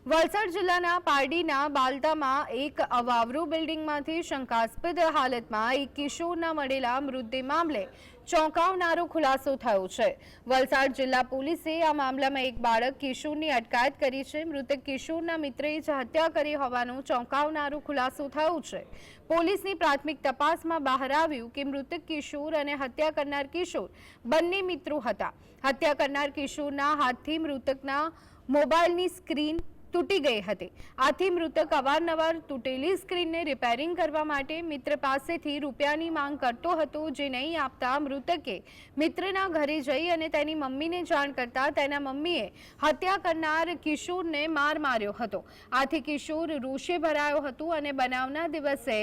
વલસાડ જિલ્લાના પારડીના બાલતામાં એક અવાવરૂ બિલ્ડિંગમાંથી શંકાસ્પદ હાલતમાં એક કિશોરના મળેલા મૃતદેહ મામલે ચોંકાવનારો ખુલાસો થયો છે। વલસાડ જિલ્લા પોલીસે આ મામલામાં એક બાળક કિશોરની અટકાયત કરી છે। મૃતક કિશોરના મિત્રએ જ હત્યા કરી હોવાનો ચોંકાવનારો ખુલાસો થયો છે। પોલીસની પ્રાથમિક તપાસમાં બહાર આવ્યું કે મૃતક કિશોર અને હત્યા કરનાર કિશોર બંને મિત્રો હતા। હત્યા કરનાર કિશોરના હાથથી મૃતકના મોબાઈલની સ્ક્રીન તૂટી ગઈ હતી। આથી મૃતક અવારનવાર તૂટેલી સ્ક્રીનને રિપેરિંગ કરવા માટે મિત્ર પાસેથી રૂપિયાની માંગ કરતો હતો, જે નહીં આપતા મૃતકે મિત્રના ઘરે જઈ અને તેની મમ્મીને જાણ કરતા તેના મમ્મીએ હત્યા કરનાર કિશોરને માર માર્યો હતો। આથી કિશોર રોષે ભરાયો હતો અને બનાવના દિવસે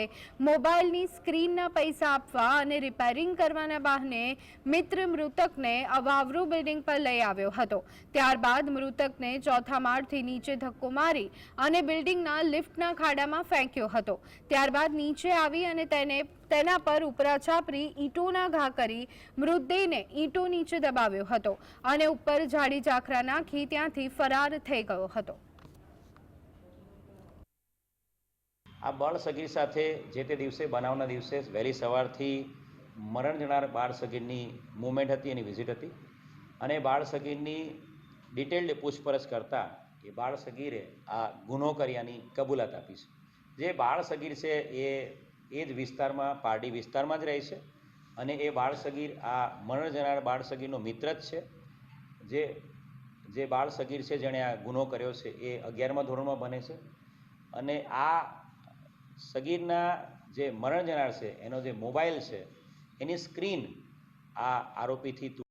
મોબાઈલની સ્ક્રીનના પૈસા આપવા અને રિપેરિંગ કરવાના બહાને મિત્ર મૃતકને અવાવરૂ બિલ્ડિંગ પર લઈ આવ્યો હતો। ત્યારબાદ મૃતકને ચોથા માળથી નીચે મારી અને બિલ્ડિંગના લિફ્ટના ખાડામાં ફેંક્યો હતો। ત્યારબાદ નીચે આવી અને તેના પર ઉપરા છાપરી ઈંટોના ઘા કરી મૃતદેહને ઈંટો નીચે દબાવ્યો હતો અને ઉપર જાડી ઝાખરા નાખી ત્યાંથી ફરાર થઈ ગયો હતો। આ બાળ સગીર સાથે જે તે દિવસે બનાવના દિવસે વહેલી સવારથી મરણ જનાર બાળ સગીરની મૂવમેન્ટ હતી, એની વિઝિટ હતી અને બાળ સગીરની ડિટેલ્ડ પૂછપરછ કરતા એ બાળ સગીરે આ ગુનો કર્યાની કબૂલાત આપી છે। જે બાળ સગીર છે એ જ વિસ્તારમાં, પારડી વિસ્તારમાં જ રહે છે અને એ બાળ સગીર આ મરણ જનાર બાળ સગીરનો મિત્ર જ છે। જે બાળ સગીર છે જેણે આ ગુનો કર્યો છે એ 11મા ધોરણમાં ભણે છે અને આ સગીરના જે મરણ જનાર છે એનો જે મોબાઈલ છે એની સ્ક્રીન આ આરોપીથી